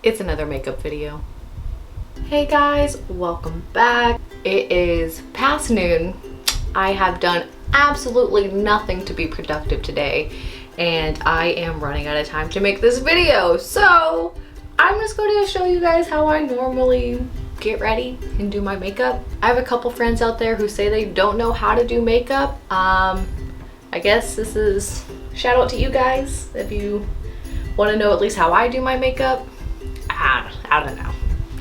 It's another makeup video. Hey guys, welcome back. It is past noon. I have done absolutely nothing to be productive today, and I am running out of time to make this video. So I'm just going to show you guys how I normally get ready and do my makeup. I have a couple friends out there who say they don't know how to do makeup. I guess this is shout out to you guys if you want to know at least how I do my makeup. I don't know.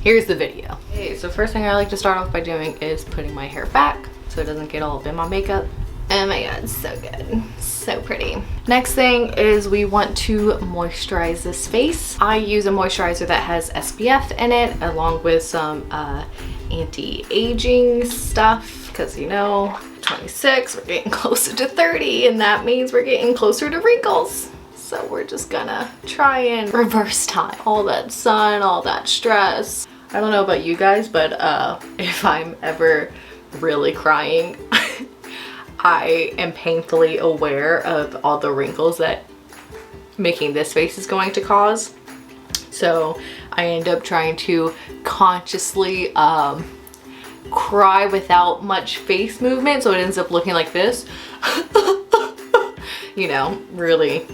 Here's the video. Okay, so first thing I like to start off by doing is putting my hair back so it doesn't get all up in my makeup. Oh my god, so good. So pretty. Next thing is we want to moisturize this face. I use a moisturizer that has SPF in it along with some anti-aging stuff because, you know, 26, we're getting closer to 30, and that means we're getting closer to wrinkles. So we're just gonna try and reverse time. All that sun, all that stress. I don't know about you guys, but if I'm ever really crying, I am painfully aware of all the wrinkles that making this face is going to cause. So I end up trying to consciously cry without much face movement, so it ends up looking like this. You know, really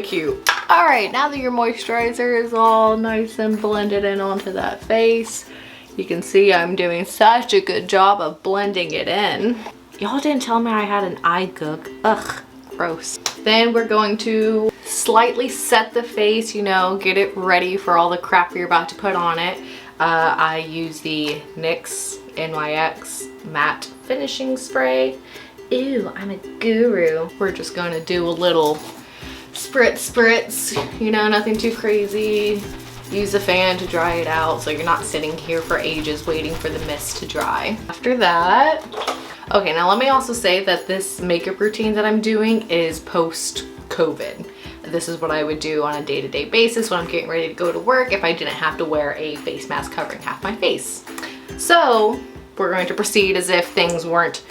cute. All right, now that your moisturizer is all nice and blended in onto that face, you can see I'm doing such a good job of blending it in. Y'all didn't tell me I had an eye gook. Ugh, gross. Then we're going to slightly set the face, you know, get it ready for all the crap you're about to put on it. I use the NYX matte finishing spray. Ew, I'm a guru. We're just going to do a little spritz, you know, nothing too crazy. Use a fan to dry it out so you're not sitting here for ages waiting for the mist to dry. After that, okay, now let me also say that this makeup routine that I'm doing is post-COVID. This is what I would do on a day-to-day basis when I'm getting ready to go to work if I didn't have to wear a face mask covering half my face. So we're going to proceed as if things weren't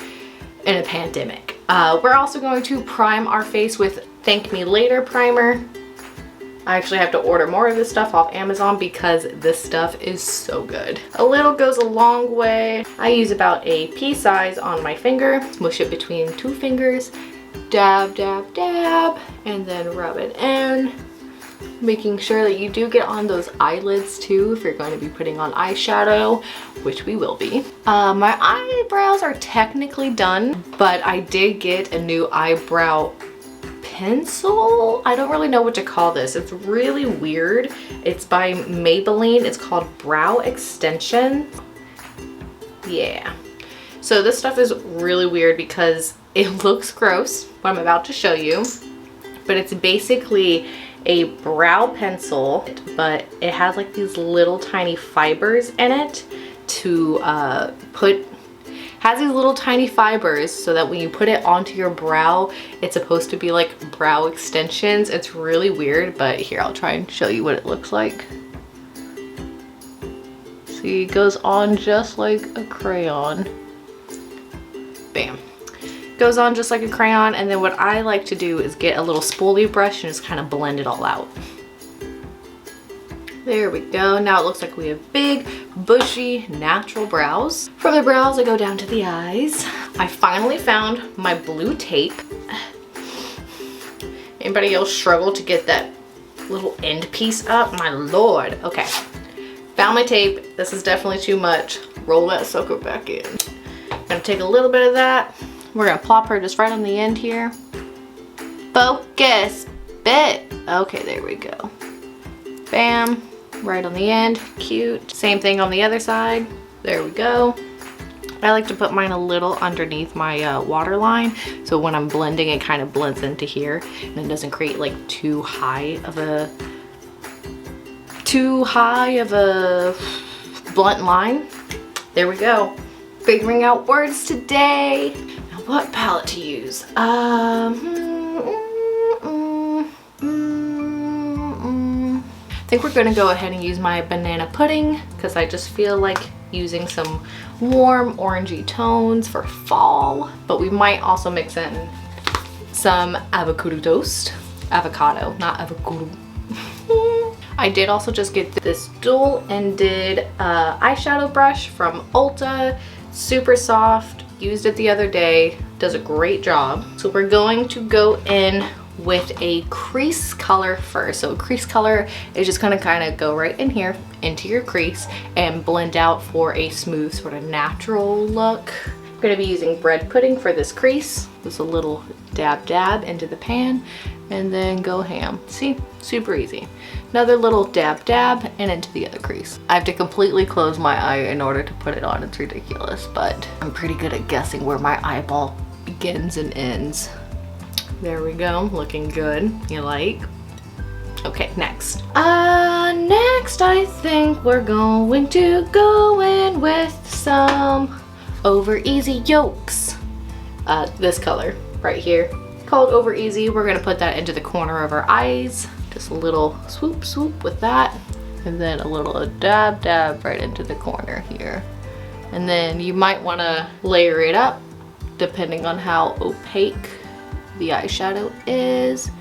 in a pandemic. We're also going to prime our face with Thank Me Later primer. I actually have to order more of this stuff off Amazon because this stuff is so good. A little goes a long way. I use about a pea size on my finger, smush it between two fingers, dab, dab, dab, and then rub it in. Making sure that you do get on those eyelids too if you're going to be putting on eyeshadow, which we will be. My eyebrows are technically done, but I did get a new eyebrow pencil. I don't really know what to call this. It's really weird. It's by Maybelline. It's called Brow Extension. Yeah. So this stuff is really weird because it looks gross, what I'm about to show you, but it's basically a brow pencil, but it has like these little tiny fibers in it to has these little tiny fibers so that when you put it onto your brow, it's supposed to be like brow extensions. It's really weird, but here, I'll try and show you what it looks like. See, it goes on just like a crayon. Bam. Goes on just like a crayon, and then what I like to do is get a little spoolie brush and just kind of blend it all out. There we go. Now it looks like we have big, bushy, natural brows. From the brows, I go down to the eyes. I finally found my blue tape. Anybody else struggle to get that little end piece up? My lord. Okay. Found my tape. This is definitely too much. Roll that sucker back in. I'm gonna take a little bit of that. We're gonna plop her just right on the end here. Focus, bit. Okay, there we go. Bam, right on the end, cute. Same thing on the other side. There we go. I like to put mine a little underneath my waterline, so when I'm blending, it kind of blends into here and it doesn't create like too high of a blunt line. There we go. Figuring out words today. Now what palette to use? I think we're gonna go ahead and use my banana pudding because I just feel like using some warm orangey tones for fall, but we might also mix in some avocado toast. Avocado, not avocado. I did also just get this dual-ended eyeshadow brush from Ulta. Super soft. Used it the other day. Does a great job. So we're going to go in with a crease color first. So a crease color is just gonna kind of go right in here into your crease and blend out for a smooth sort of natural look. I'm gonna be using bread pudding for this crease. Just a little dab into the pan and then go ham. See, super easy. Another little dab and into the other crease. I have to completely close my eye in order to put it on. It's ridiculous, but I'm pretty good at guessing where my eyeball begins and ends. There we go, looking good. You like? Okay, next. Next I think we're going to go in with some Over Easy Yolks. This color right here, called Over Easy. We're gonna put that into the corner of our eyes. Just a little swoop with that. And then a little dab right into the corner here. And then you might wanna layer it up depending on how opaque the eyeshadow is.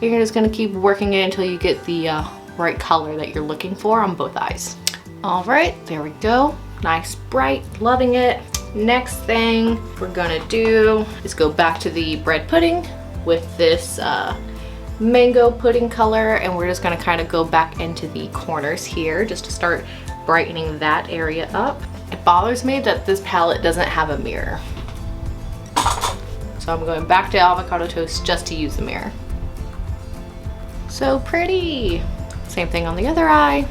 You're just gonna keep working it until you get the right color that you're looking for on both eyes. All right, there we go. Nice, bright, loving it. Next thing we're gonna do is go back to the bread pudding with this mango pudding color, and we're just gonna kind of go back into the corners here just to start brightening that area up. It bothers me that this palette doesn't have a mirror. So I'm going back to avocado toast just to use the mirror. So pretty. Same thing on the other eye.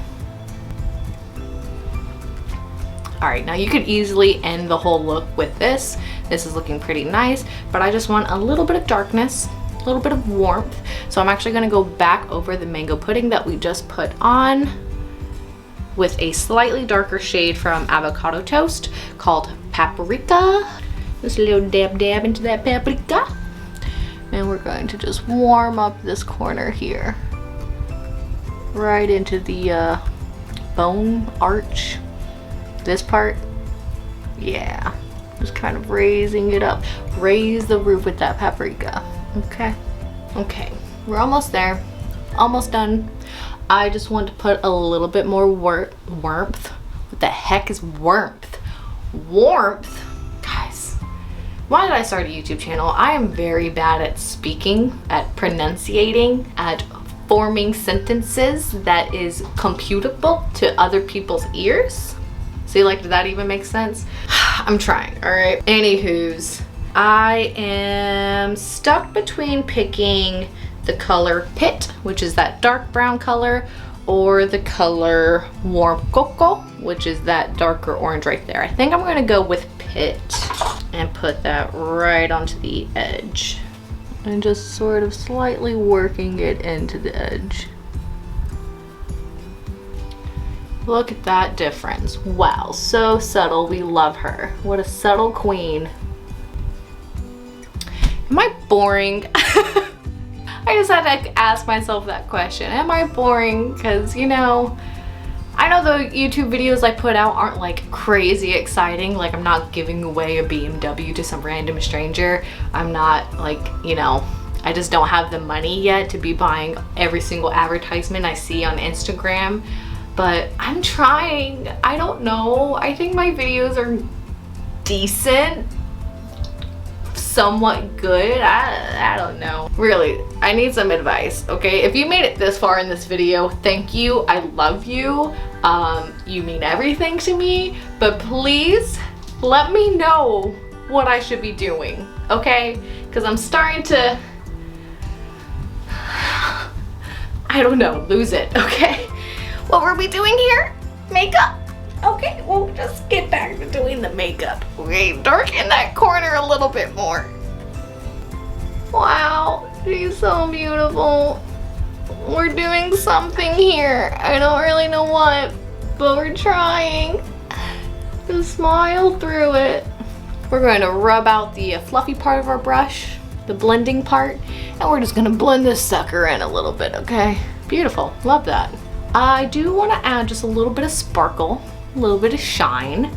All right, now you could easily end the whole look with this. This is looking pretty nice, but I just want a little bit of darkness, a little bit of warmth. So I'm actually gonna go back over the mango pudding that we just put on with a slightly darker shade from avocado toast called Paprika. Just a little dab into that paprika. And we're going to just warm up this corner here. Right into the bone arch. This part, yeah. Just kind of raising it up. Raise the roof with that paprika. Okay, we're almost there. Almost done. I just want to put a little bit more warmth. What the heck is warmth? Warmth? Guys, why did I start a YouTube channel? I am very bad at speaking, at pronunciating, at forming sentences that is computable to other people's ears. See, like, did that even make sense? I'm trying, all right? Anywho's, I am stuck between picking the color Pit, which is that dark brown color, or the color Warm Cocoa, which is that darker orange right there. I think I'm gonna go with Pit and put that right onto the edge. And just sort of slightly working it into the edge. Look at that difference. Wow, so subtle. We love her. What a subtle queen. Am I boring? I just had to ask myself that question. Am I boring? Because, you know, I know the YouTube videos I put out aren't like crazy exciting. Like, I'm not giving away a BMW to some random stranger. I'm not like, you know, I just don't have the money yet to be buying every single advertisement I see on Instagram. But I'm trying. I don't know. I think my videos are decent. Somewhat good. I don't know. Really, I need some advice, okay? If you made it this far in this video, thank you. I love you. You mean everything to me. But please let me know what I should be doing, okay? Because I'm starting to, I don't know, lose it, okay? What were we doing here? Makeup. Okay, we'll just get back to doing the makeup. Okay, darken that corner a little bit more. Wow, she's so beautiful. We're doing something here. I don't really know what, but we're trying to smile through it. We're going to rub out the fluffy part of our brush, the blending part, and we're just gonna blend this sucker in a little bit, okay? Beautiful, love that. I do want to add just a little bit of sparkle, a little bit of shine,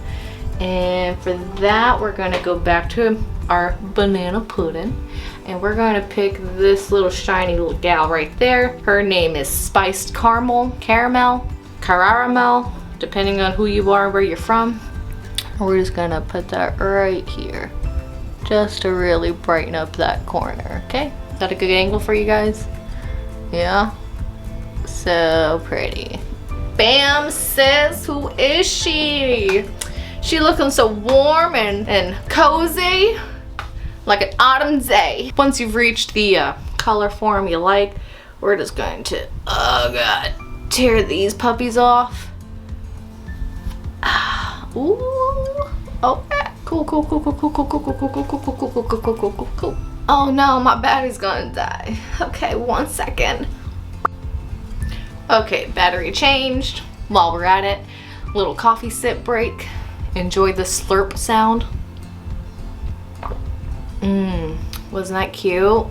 and for that we're going to go back to our banana pudding and we're going to pick this little shiny little gal right there. Her name is Spiced Caramel, depending on who you are, where you're from. And we're just gonna put that right here, just to really brighten up that corner, okay? Is that a good angle for you guys? Yeah? So pretty. Bam, sis, who is she? She looking so warm and cozy, like an autumn day. Once you've reached the color form you like, we're just going to, oh God, tear these puppies off. Ooh, okay. Cool. Oh no, my battery's gonna die. Okay, 1 second. Okay, battery changed. While we're at it, little coffee sip break. Enjoy the slurp sound. Wasn't that cute?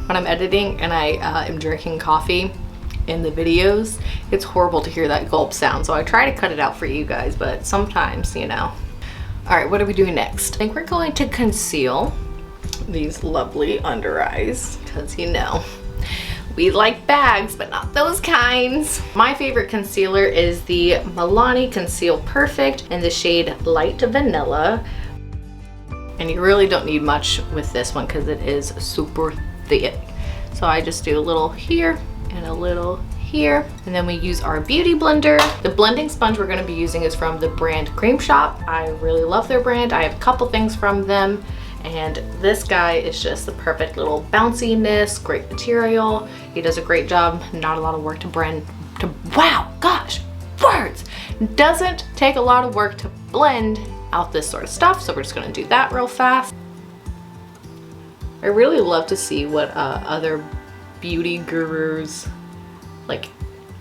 When I'm editing and I am drinking coffee in the videos, it's horrible to hear that gulp sound, so I try to cut it out for you guys, but sometimes, you know. All right, what are we doing next? I think we're going to conceal these lovely under eyes, because you know, we like bags, but not those kinds. My favorite concealer is the Milani Conceal Perfect in the shade Light Vanilla. And you really don't need much with this one because it is super thick. So I just do a little here and a little here. And then we use our beauty blender. The blending sponge we're gonna be using is from the brand Cream Shop. I really love their brand. I have a couple things from them. And this guy is just the perfect little bounciness, great material. He does a great job, not a lot of work to blend, wow, gosh, words. Doesn't take a lot of work to blend out this sort of stuff, so we're just gonna do that real fast. I really love to see what other beauty gurus like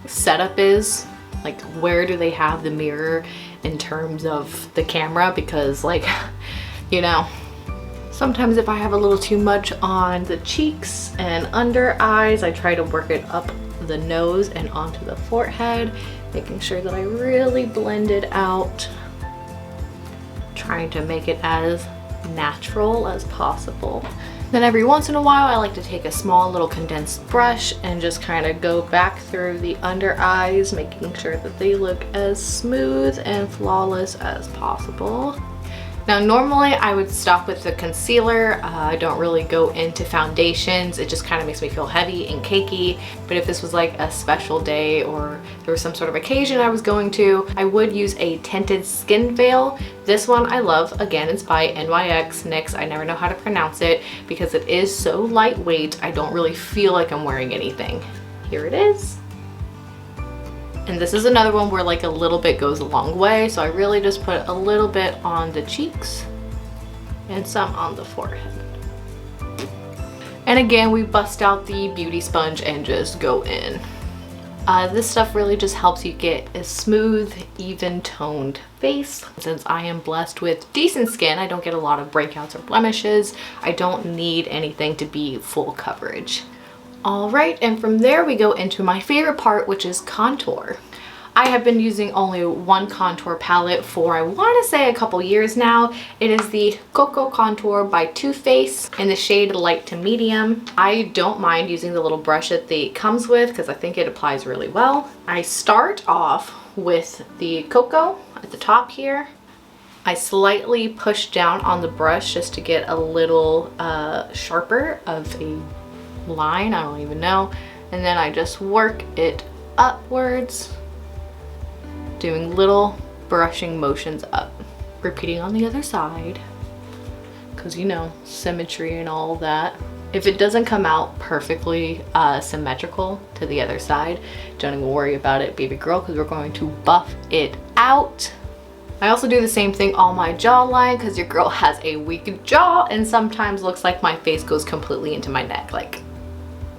setup is. Like, where do they have the mirror in terms of the camera? Because like, you know, sometimes if I have a little too much on the cheeks and under eyes, I try to work it up the nose and onto the forehead, making sure that I really blend it out, trying to make it as natural as possible. Then every once in a while, I like to take a small little condensed brush and just kind of go back through the under eyes, making sure that they look as smooth and flawless as possible. Now normally I would stop with the concealer. I don't really go into foundations. It just kind of makes me feel heavy and cakey. But if this was like a special day or there was some sort of occasion I was going to, I would use a tinted skin veil. This one I love. Again, it's by NYX. I never know how to pronounce it because it is so lightweight. I don't really feel like I'm wearing anything. Here it is. And this is another one where like a little bit goes a long way. So I really just put a little bit on the cheeks and some on the forehead. And again, we bust out the beauty sponge and just go in. This stuff really just helps you get a smooth, even toned face. Since I am blessed with decent skin, I don't get a lot of breakouts or blemishes. I don't need anything to be full coverage. All right, and from there we go into my favorite part, which is contour. I have been using only one contour palette for, I want to say, a couple years now. It is the Cocoa Contour by Too Faced in the shade Light to Medium. I don't mind using the little brush that it comes with because I think it applies really well. I start off with the Cocoa at the top here. I slightly push down on the brush just to get a little sharper of a line, I don't even know, and then I just work it upwards, doing little brushing motions up, repeating on the other side because, you know, symmetry and all that. If it doesn't come out perfectly symmetrical to the other side, don't even worry about it, baby girl, because we're going to buff it out. I also do the same thing on my jawline because your girl has a weak jaw and sometimes looks like my face goes completely into my neck. Like,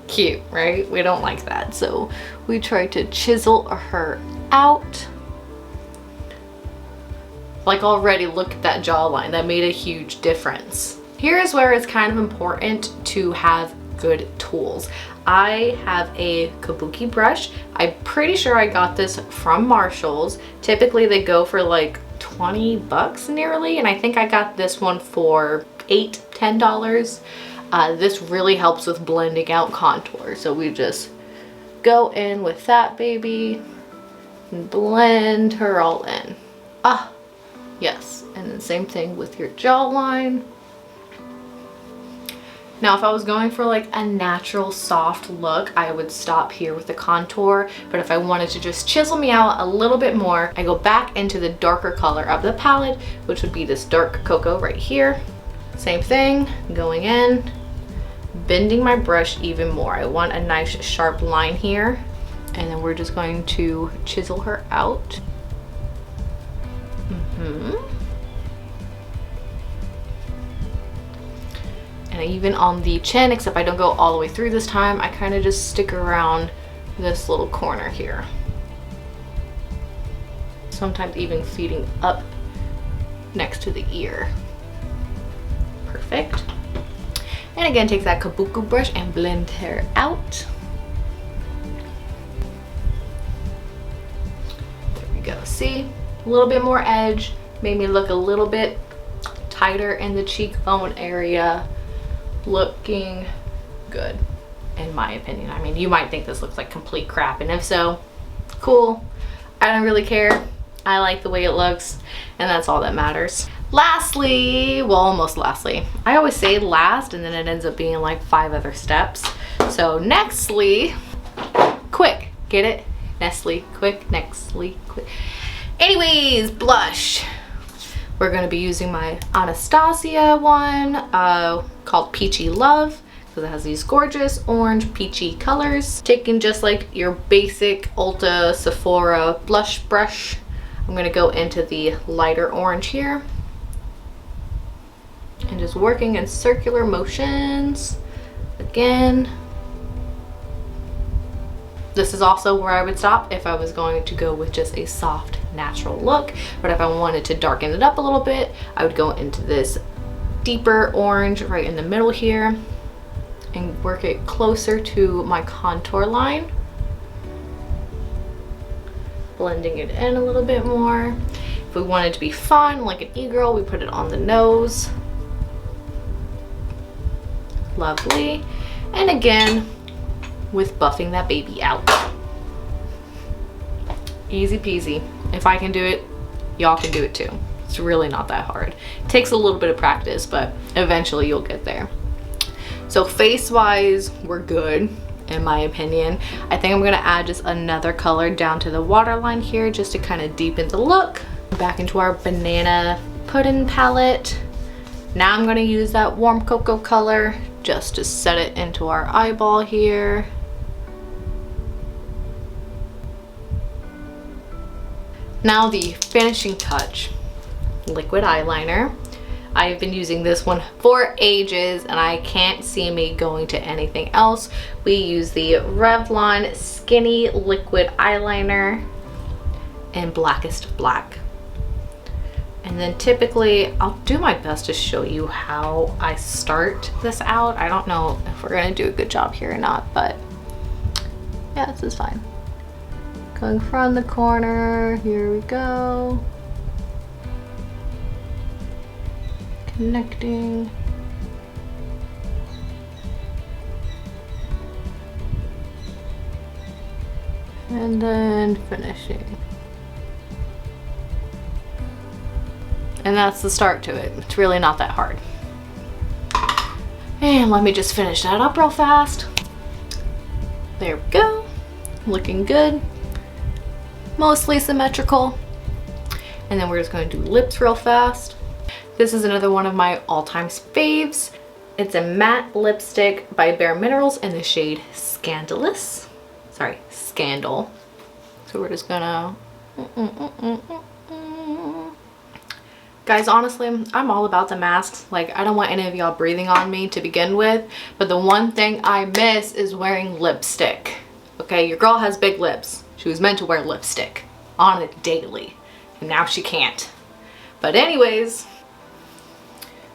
cute, right? We don't like that. So we try to chisel her out. Like, already look at that jawline. That made a huge difference. Here's where it's kind of important to have good tools. I have a kabuki brush. I'm pretty sure I got this from Marshall's. Typically they go for like 20 bucks nearly, and I think I got this one for $8–10. This really helps with blending out contour. So we just go in with that baby and blend her all in. Ah, yes. And then same thing with your jawline. Now, if I was going for like a natural soft look, I would stop here with the contour. But if I wanted to just chisel me out a little bit more, I go back into the darker color of the palette, which would be this dark cocoa right here. Same thing, going in, bending my brush even more. I want a nice sharp line here. And then we're just going to chisel her out. And even on the chin, except I don't go all the way through this time, I kind of just stick around this little corner here. Sometimes even feeding up next to the ear. Perfect. And again, take that kabuki brush and blend her out. There we go. See? A little bit more edge. Made me look a little bit tighter in the cheekbone area. Looking good, in my opinion. I mean, you might think this looks like complete crap, and if so, cool. I don't really care. I like the way it looks, and that's all that matters. Lastly, well, almost lastly. I always say last, and then it ends up being like 5 other steps. So nextly, quick, get it? Nestly, quick, nextly, quick. Anyways, blush. We're gonna be using my Anastasia one called Peachy Love, because it has these gorgeous orange peachy colors. Taking just like your basic Ulta Sephora blush brush, I'm gonna go into the lighter orange here. And just working in circular motions. Again. This is also where I would stop if I was going to go with just a soft, natural look. But if I wanted to darken it up a little bit, I would go into this deeper orange right in the middle here and work it closer to my contour line. Blending it in a little bit more. If we wanted to be fun, like an e-girl, we put it on the nose. Lovely. And again, with buffing that baby out. Easy peasy. If I can do it, y'all can do it too. It's really not that hard. It takes a little bit of practice, but eventually you'll get there. So face wise, we're good in my opinion. I think I'm gonna add just another color down to the waterline here just to kind of deepen the look. Back into our banana pudding palette. Now I'm gonna use that warm cocoa color just to set it into our eyeball here. Now the finishing touch, liquid eyeliner. I've been using this one for ages and I can't see me going to anything else. We use the Revlon Skinny Liquid Eyeliner in Blackest Black. And then typically, I'll do my best to show you how I start this out. I don't know if we're gonna do a good job here or not, but yeah, this is fine. Going from the corner, here we go. Connecting. And then finishing. And that's the start to it. It's really not that hard. And let me just finish that up real fast. There we go. Looking good. Mostly symmetrical. And then we're just going to do lips real fast. This is another one of my all-time faves. It's a matte lipstick by Bare Minerals in the shade Scandalous. Sorry, Scandal. So we're just gonna... Guys, honestly, I'm all about the masks. Like, I don't want any of y'all breathing on me to begin with. But the one thing I miss is wearing lipstick. Okay, your girl has big lips. She was meant to wear lipstick on it daily. And now she can't. But anyways,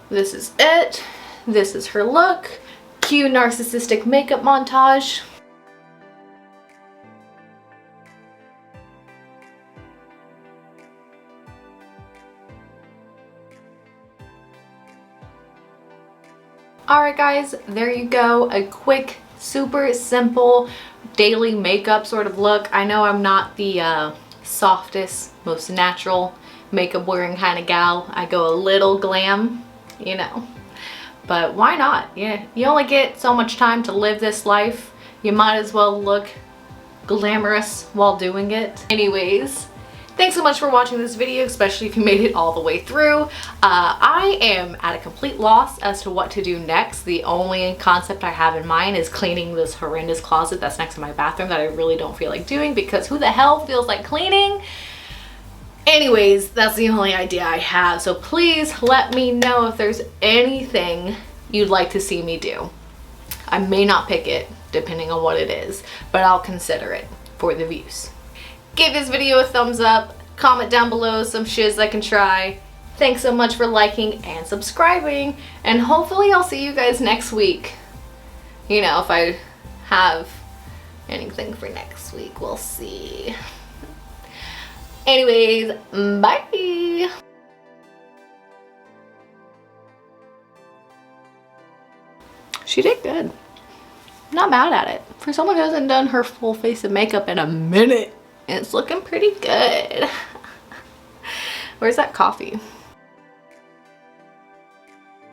this is it. This is her look. Cue narcissistic makeup montage. Alright guys, there you go. A quick, super simple daily makeup sort of look. I know I'm not the softest, most natural makeup wearing kind of gal. I go a little glam, you know. But why not? Yeah, you only get so much time to live this life. You might as well look glamorous while doing it. Anyways, thanks so much for watching this video, especially if you made it all the way through. I am at a complete loss as to what to do next. The only concept I have in mind is cleaning this horrendous closet that's next to my bathroom that I really don't feel like doing, because who the hell feels like cleaning? Anyways, that's the only idea I have. So please let me know if there's anything you'd like to see me do. I may not pick it depending on what it is, but I'll consider it for the views. Give this video a thumbs up, comment down below some shiz I can try. Thanks so much for liking and subscribing, and hopefully I'll see you guys next week. You know, if I have anything for next week, we'll see. Anyways, bye! She did good. Not mad at it. For someone who hasn't done her full face of makeup in a minute, it's looking pretty good. Where's that coffee?